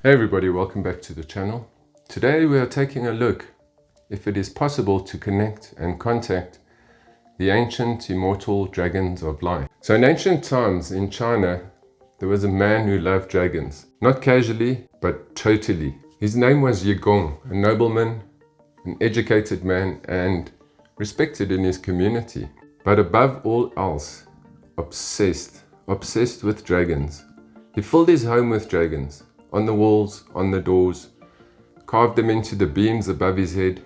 Hey everybody, welcome back to the channel. Today we are taking a look if it is possible to connect and contact the ancient immortal dragons of light. So in ancient times in China, there was a man who loved dragons. Not casually, but totally. His name was Yong, a nobleman, an educated man and respected in his community. But above all else, obsessed with dragons. He filled his home with dragons. On the walls, on the doors, carved them into the beams above his head.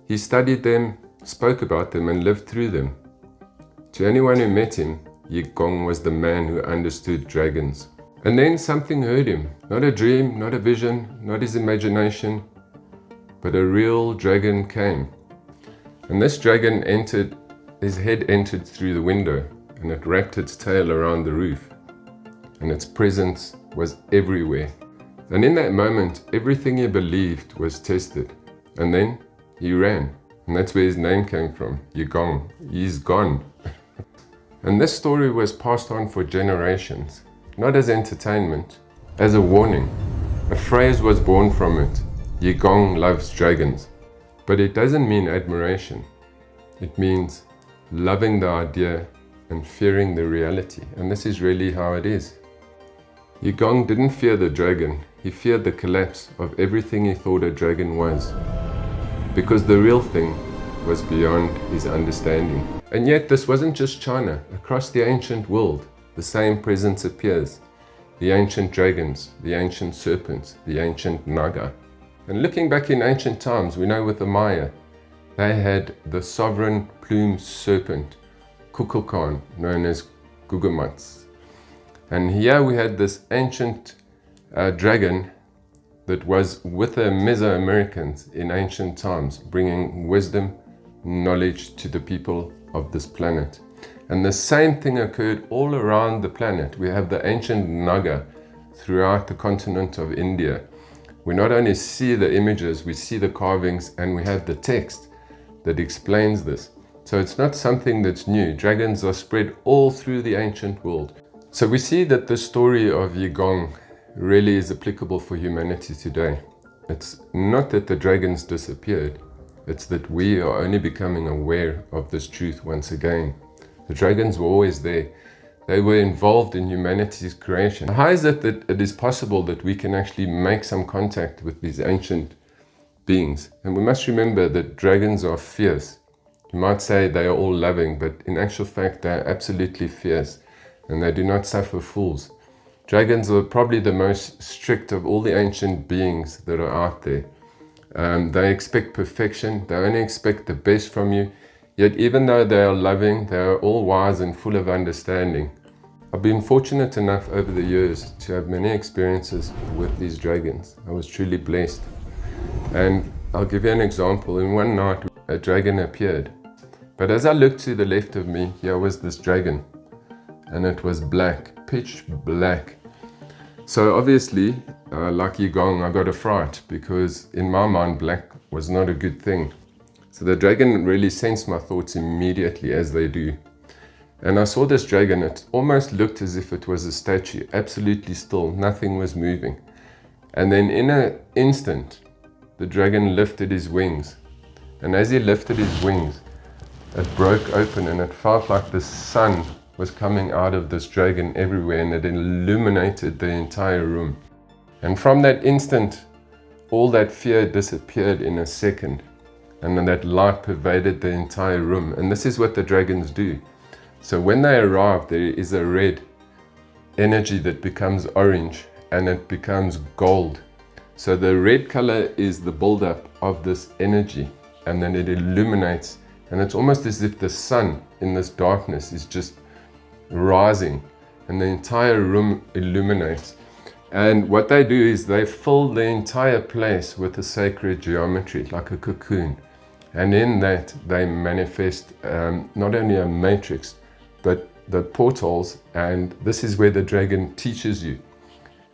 He studied them, spoke about them, and lived through them. To anyone who met him, Yong was the man who understood dragons. And then something heard him. Not a dream, not a vision, not his imagination, but a real dragon came. And this dragon entered, his head entered through the window, and it wrapped its tail around the roof. And its presence was everywhere. And in that moment, everything he believed was tested. And then he ran. And that's where his name came from, Yong. He's gone. And this story was passed on for generations, not as entertainment, as a warning. A phrase was born from it, Yong loves dragons. But it doesn't mean admiration. It means loving the idea and fearing the reality. And this is really how it is. Yong didn't fear the dragon, he feared the collapse of everything he thought a dragon was. Because the real thing was beyond his understanding. And yet this wasn't just China. Across the ancient world, the same presence appears. The ancient dragons, the ancient serpents, the ancient Naga. And looking back in ancient times, we know with the Maya, they had the sovereign plumed serpent, Kukulkan, known as Gugumats. And here we had this ancient dragon that was with the Mesoamericans in ancient times, bringing wisdom, knowledge to the people of this planet. And the same thing occurred all around the planet. We have the ancient Naga throughout the continent of India. We not only see the images, we see the carvings, and we have the text that explains this. So it's not something that's new. Dragons are spread all through the ancient world. So we see that the story of Yong really is applicable for humanity today. It's not that the dragons disappeared, it's that we are only becoming aware of this truth once again. The dragons were always there. They were involved in humanity's creation. How is it that it is possible that we can actually make some contact with these ancient beings? And we must remember that dragons are fierce. You might say they are all loving, but in actual fact they are absolutely fierce. And they do not suffer fools. Dragons are probably the most strict of all the ancient beings that are out there. They expect perfection, they only expect the best from you, yet even though they are loving, they are all wise and full of understanding. I've been fortunate enough over the years to have many experiences with these dragons. I was truly blessed. And I'll give you an example. In one night, a dragon appeared. But as I looked to the left of me, here was this dragon. And it was black, pitch black. So obviously, like Yong, I got a fright because in my mind, black was not a good thing. So the dragon really sensed my thoughts immediately, as they do. And I saw this dragon, it almost looked as if it was a statue, absolutely still, nothing was moving. And then in an instant, the dragon lifted his wings. And as he lifted his wings, it broke open and it felt like the sun was coming out of this dragon everywhere, and it illuminated the entire room. And from that instant, all that fear disappeared in a second, and then that light pervaded the entire room. And this is what the dragons do. So when they arrive, there is a red energy that becomes orange, and it becomes gold. So the red color is the buildup of this energy, and then it illuminates, and it's almost as if the sun in this darkness is just rising and the entire room illuminates. And what they do is they fill the entire place with a sacred geometry, like a cocoon. And in that they manifest not only a matrix, but the portals. And this is where the dragon teaches you.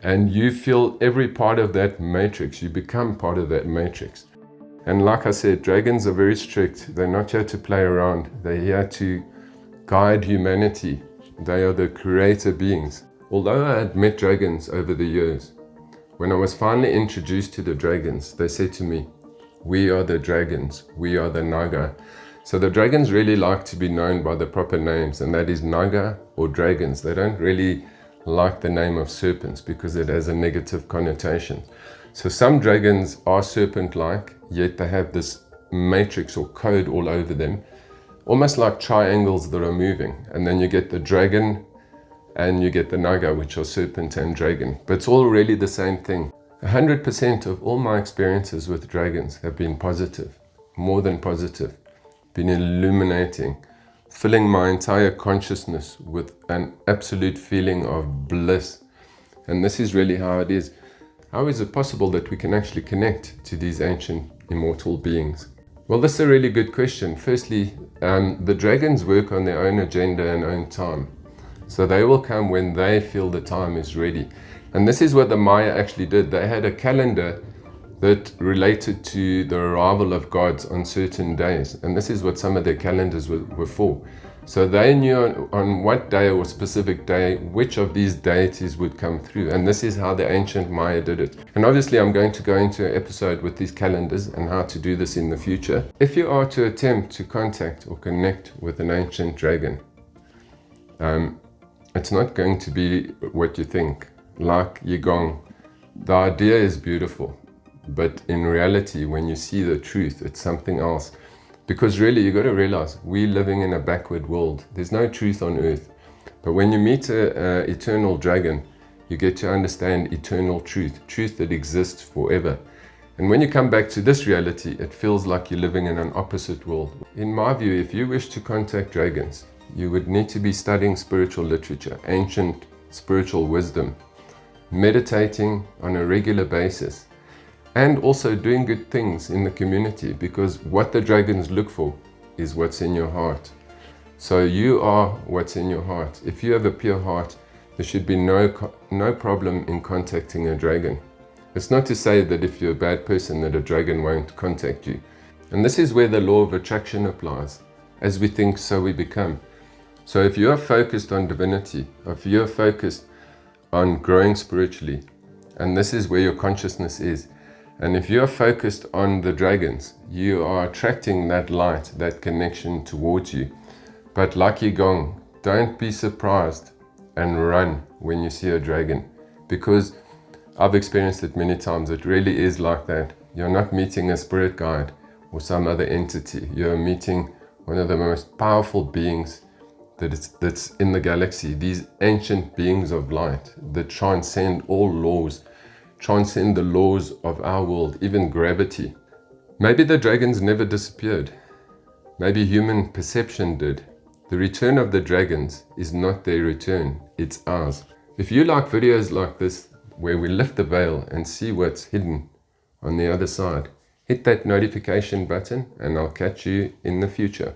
And you feel every part of that matrix. You become part of that matrix. And like I said, dragons are very strict. They're not here to play around. They're here to guide humanity. They are the creator beings. Although I had met dragons over the years, When I was finally introduced to the dragons, they said to me, "We are the dragons, we are the Naga." So the dragons really like to be known by the proper names, and that is Naga or dragons. They don't really like the name of serpents because it has a negative connotation. So some dragons are serpent-like, yet they have this matrix or code all over them, almost like triangles that are moving. And then you get the dragon and you get the Naga, which are serpent and dragon. But it's all really the same thing. 100% of all my experiences with dragons have been positive, more than positive, been illuminating, filling my entire consciousness with an absolute feeling of bliss. And this is really how it is. How is it possible that we can actually connect to these ancient immortal beings? Well, this is a really good question. Firstly, the dragons work on their own agenda and own time. So they will come when they feel the time is ready. And this is what the Maya actually did. They had a calendar that related to the arrival of gods on certain days. And this is what some of their calendars were for. So they knew on what day or specific day, which of these deities would come through. And this is how the ancient Maya did it. And obviously I'm going to go into an episode with these calendars and how to do this in the future. If you are to attempt to contact or connect with an ancient dragon, it's not going to be what you think. Like Yong, the idea is beautiful, but in reality, when you see the truth, it's something else. Because really, you got to realize we're living in a backward world. There's no truth on earth. But when you meet an eternal dragon, you get to understand eternal truth, truth that exists forever. And when you come back to this reality, it feels like you're living in an opposite world. In my view, if you wish to contact dragons, you would need to be studying spiritual literature, ancient spiritual wisdom, meditating on a regular basis, and also doing good things in the community, because what the dragons look for is what's in your heart. So you are what's in your heart. If you have a pure heart, there should be no problem in contacting a dragon. It's not to say that if you're a bad person that a dragon won't contact you. And this is where the law of attraction applies. As we think, so we become. So if you are focused on divinity, if you are focused on growing spiritually, and this is where your consciousness is, and if you are focused on the dragons, you are attracting that light, that connection towards you. But like Yong, don't be surprised and run when you see a dragon, because I've experienced it many times. It really is like that. You're not meeting a spirit guide or some other entity. You're meeting one of the most powerful beings that's in the galaxy, these ancient beings of light that transcend all laws, transcend the laws of our world, even gravity. Maybe the dragons never disappeared. Maybe human perception did. The return of the dragons is not their return, it's ours. If you like videos like this, where we lift the veil and see what's hidden on the other side, hit that notification button and I'll catch you in the future.